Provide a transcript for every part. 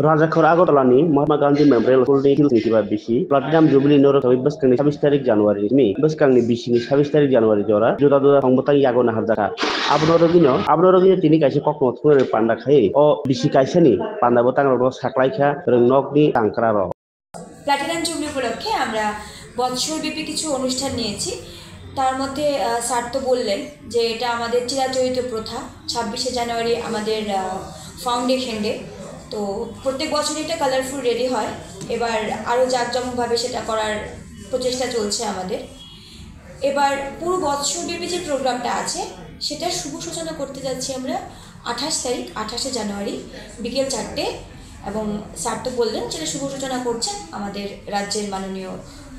Rajakor Agotolani, Mahatma Gandhi Memorial Holding Hills Bishi, Platinum Jubilee Noro Baskang 26 Januari mi Baskang ni Bishi 26 Januari jora Joda Joda Hongbatang Yago na Hazaka Abnorogino তিনি কাইছে কখনো থুরে পান্ডা খাই ও বিশি কাইছে নি পান্ডা বতাং র সাকলাইখা রংনক নি আংকরা র platinum jubilee উপলক্ষে আমরা বৎসরব্যাপী কিছু অনুষ্ঠান নিয়েছি। তার মধ্যে স্যার তো বললেন যে এটা আমাদের চিরাচরিত প্রথা 26শে জানুয়ারি আমাদের ফাউন্ডেশন ডে। তো প্রত্যেক বছর এটা কালারফুল রেডি হয়, এবার আরও জাঁকজমকভাবে সেটা করার প্রচেষ্টা চলছে আমাদের। এবার পুরো বৎসরব্যাপী যে প্রোগ্রামটা আছে সেটা শুভ সূচনা করতে যাচ্ছি আমরা 28শে জানুয়ারি বিকেল 4টে, এবং স্যার তো বললেন সেটা শুভ সূচনা করছেন আমাদের রাজ্যের মাননীয়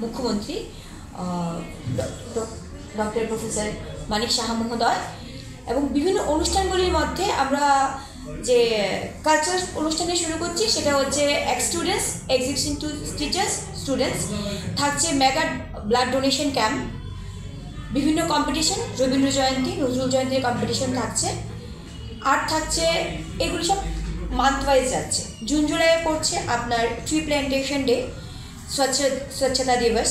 মুখ্যমন্ত্রী ডক্টর প্রফেসর মানিক সাহা মহোদয়। এবং বিভিন্ন অনুষ্ঠানগুলির মধ্যে আমরা যে কালচারাল অনুষ্ঠানে শুরু করছি সেটা হচ্ছে ex students exhibition to teachers students, থাকছে মেগা ব্লাড ডোনেশন ক্যাম্প, বিভিন্ন কম্পিটিশন, রবীন্দ্র জয়ন্তী নজরুল জয়ন্তীর কম্পিটিশন থাকছে, আর থাকছে এগুলি সব মান্থ ওয়াইজ যাচ্ছে। জুন জুলাইয়ে পড়ছে আপনার ট্রি প্ল্যান্টেশন ডে, স্বচ্ছতা দিবস।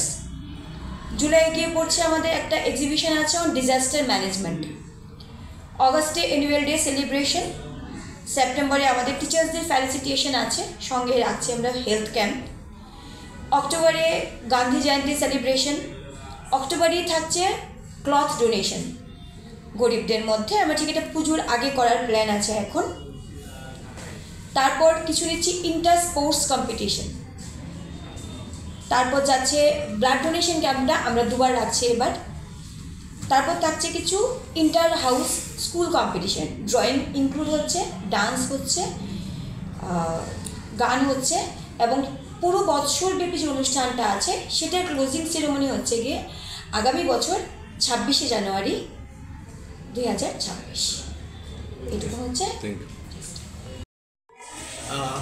জুলাইয়ে গিয়ে পড়ছে আমাদের একটা এক্সিবিশন আছে অন ডিজাস্টার ম্যানেজমেন্ট। অগস্টে অ্যানুয়াল ডে সেলিব্রেশন। সেপ্টেম্বরে আমাদের টিচার্সদের ফেলিসিটেশন আছে, সঙ্গে রাখছি আমরা হেলথ ক্যাম্প। অক্টোবরে গান্ধী জয়ন্তী সেলিব্রেশন। অক্টোবরেই থাকছে ক্লথ ডোনেশন গরিবদের মধ্যে, আমরা ঠিক এটা পুজোর আগে করার প্ল্যান আছে এখন। তারপর কিছু নিচ্ছি ইন্টার স্পোর্টস কম্পিটিশন। তারপর যাচ্ছে ব্লাড ডোনেশন ক্যাম্পটা আমরা দুবার রাখছি এবার। তারপর থাকছে কিছু inter house school competition, drawing include হচ্ছে, ডান্স হচ্ছে, গান হচ্ছে, এবং পুরো বৎসরব্যাপী যে অনুষ্ঠানটা আছে সেটার ক্লোজিং সেরেমনি হচ্ছে গিয়ে আগামী বছর 26শে জানুয়ারি 2026। এটুকু হচ্ছে।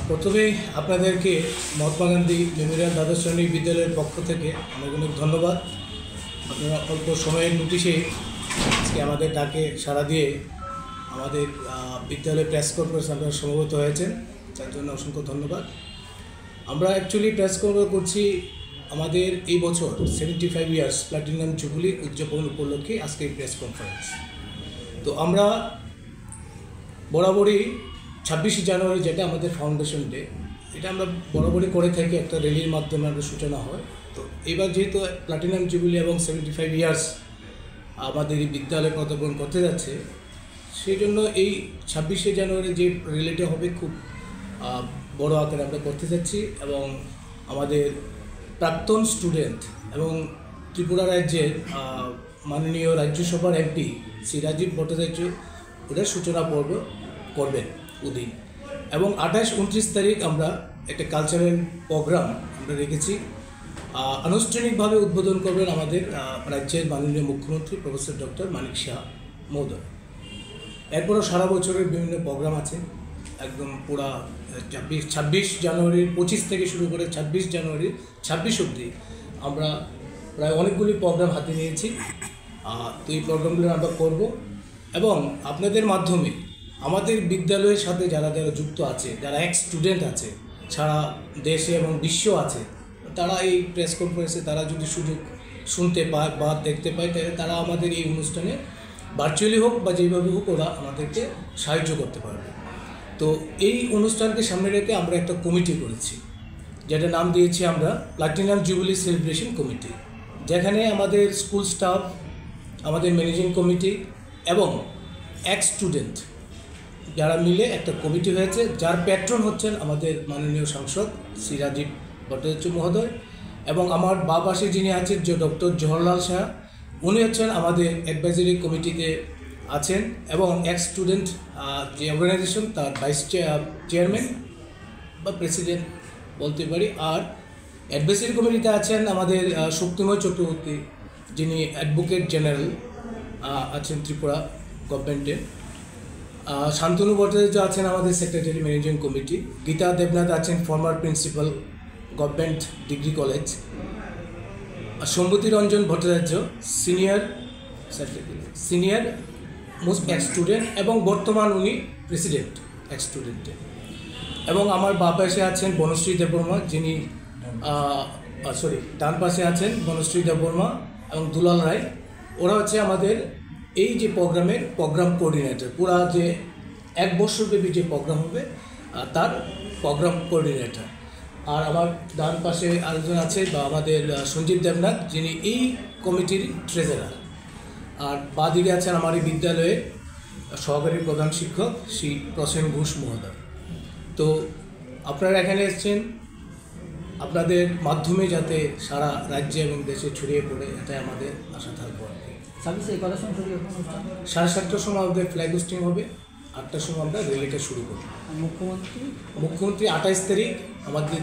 প্রথমে আপনাদেরকে মহাত্মা গান্ধী মেমোরিয়াল দ্বাদশ শ্রেণী বিদ্যালয়ের পক্ষ থেকে অনেক অনেক ধন্যবাদ। আপনারা অল্প সময়ের নোটিশে আজকে আমাদের ডাকে সাড়া দিয়ে আমাদের বিদ্যালয় প্রেস কনফারেন্স আপনারা সমবেত হয়েছেন, তার জন্য অসংখ্য ধন্যবাদ। আমরা অ্যাকচুয়ালি প্রেস কনফারেন্স করছি আমাদের এই বছর 75 ইয়ার্স প্লাটিনাম জুবিলি উদযাপন উপলক্ষে আজকে এই প্রেস কনফারেন্স। তো আমরা বরাবরই 26শে জানুয়ারি যেটা আমাদের ফাউন্ডেশন ডে, এটা আমরা বরাবরই করে থাকি, একটা র্যালির মাধ্যমে আমরা সূচনা হয়। তো এবার যেহেতু প্লাটিনাম জুবিলি এবং 75 ইয়ার্স আমাদের এই বিদ্যালয় পদার্পণ করতে যাচ্ছে, সেই জন্য এই 26শে জানুয়ারি যে র্যালিটা হবে খুব বড় আকারে আমরা করতে যাচ্ছি। এবং আমাদের প্রাক্তন স্টুডেন্ট এবং ত্রিপুরা রাজ্যের মাননীয় রাজ্যসভার এমপি শ্রী রাজীব ভট্টাচার্য ওটার সূচনা পর্ব করবেন ওদিন। এবং 28-29 তারিখ আমরা একটা কালচারাল প্রোগ্রাম আমরা রেখেছি, আনুষ্ঠানিকভাবে উদ্বোধন করবেন আমাদের রাজ্যের মাননীয় মুখ্যমন্ত্রী প্রফেসর ডক্টর মানিক শাহ মহোদয়। এরপরও সারা বছরের বিভিন্ন প্রোগ্রাম আছে, একদম পুরা 26 জানুয়ারির 25 থেকে শুরু করে 26 জানুয়ারি 26 অবধি আমরা প্রায় অনেকগুলি প্রোগ্রাম হাতে নিয়েছি। তো এই প্রোগ্রামগুলো আমরা করব এবং আপনাদের মাধ্যমে আমাদের বিদ্যালয়ের সাথে যারা যারা যুক্ত আছে, যারা এক্স স্টুডেন্ট আছে সারা দেশে এবং বিশ্ব আছে, তারা এই প্রেস কনফারেন্সে তারা যদি সুযোগ শুনতে পায় বা দেখতে পায়, তাহলে তারা আমাদের এই অনুষ্ঠানে ভার্চুয়ালি হোক বা যেভাবে হোক ওরা আমাদেরকে সাহায্য করতে পারবে। তো এই অনুষ্ঠানকে সামনে রেখে আমরা একটা কমিটি করেছি, যেটা নাম দিয়েছি আমরা প্লাটিনাম জুবিলি সেলিব্রেশন কমিটি, যেখানে আমাদের স্কুল স্টাফ, আমাদের ম্যানেজিং কমিটি এবং এক্স স্টুডেন্ট যারা মিলে একটা কমিটি হয়েছে, যার প্যাট্রন হচ্ছেন আমাদের মাননীয় সাংসদ শ্রী রাজীব ভট্টাচার্য মহোদয়, এবং আমার বাঁ পাশে যিনি আছেন যে ডক্টর জওহরলাল শাহ, উনি হচ্ছেন আমাদের অ্যাডভাইজারি কমিটিতে আছেন, এবং এক্স স্টুডেন্ট যে অর্গানাইজেশন তার ভাইস চেয়ারম্যান বা প্রেসিডেন্ট বলতে পারি। আর অ্যাডভাইজারি কমিটিতে আছেন আমাদের শক্তিময় চক্রবর্তী, যিনি অ্যাডভোকেট জেনারেল আছেন ত্রিপুরা গভর্নমেন্টে। শান্তনু ভট্টাচার্য আছেন আমাদের secretary managing committee. Gita Debnath আছেন former principal government degree college. Sammati Ranjan Bhattacharya senior most ex student এবং বর্তমান উনি প্রেসিডেন্ট এক্স স্টুডেন্টে। এবং আমার বাঁ পাশে আছেন বনশ্রী দেববর্মা, যিনি ডান পাশে আছেন বনশ্রী দেববর্মা এবং দুলাল রায়। ওরা হচ্ছে আমাদের এই যে প্রোগ্রামের প্রোগ্রাম কোঅর্ডিনেটর, পুরা যে 1 বছরব্যাপী যে প্রোগ্রাম হবে তার প্রোগ্রাম কোঅর্ডিনেটর। আর আমার ডান পাশে আরেকজন আছে বা আমাদের সঞ্জীব দেবনাথ, যিনি এই কমিটির ট্রেজারার। আর বাঁদিকে আছেন আমার এই বিদ্যালয়ের সহকারী প্রধান শিক্ষক শ্রী প্রসেন ঘোষ মহোদয়। তো আপনারা এখানে এসেছেন আপনাদের মাধ্যমে যাতে সারা রাজ্যে এবং দেশে ছড়িয়ে পড়ে, এটাই আমাদের আশা থাকবে আর কি। 7:30টার সময় আমাদের ফ্ল্যাগ হোস্টিং হবে, 8টার সময় আমরা র্যালিটা শুরু করব। মুখ্যমন্ত্রী 28 তারিখ আমাদের যে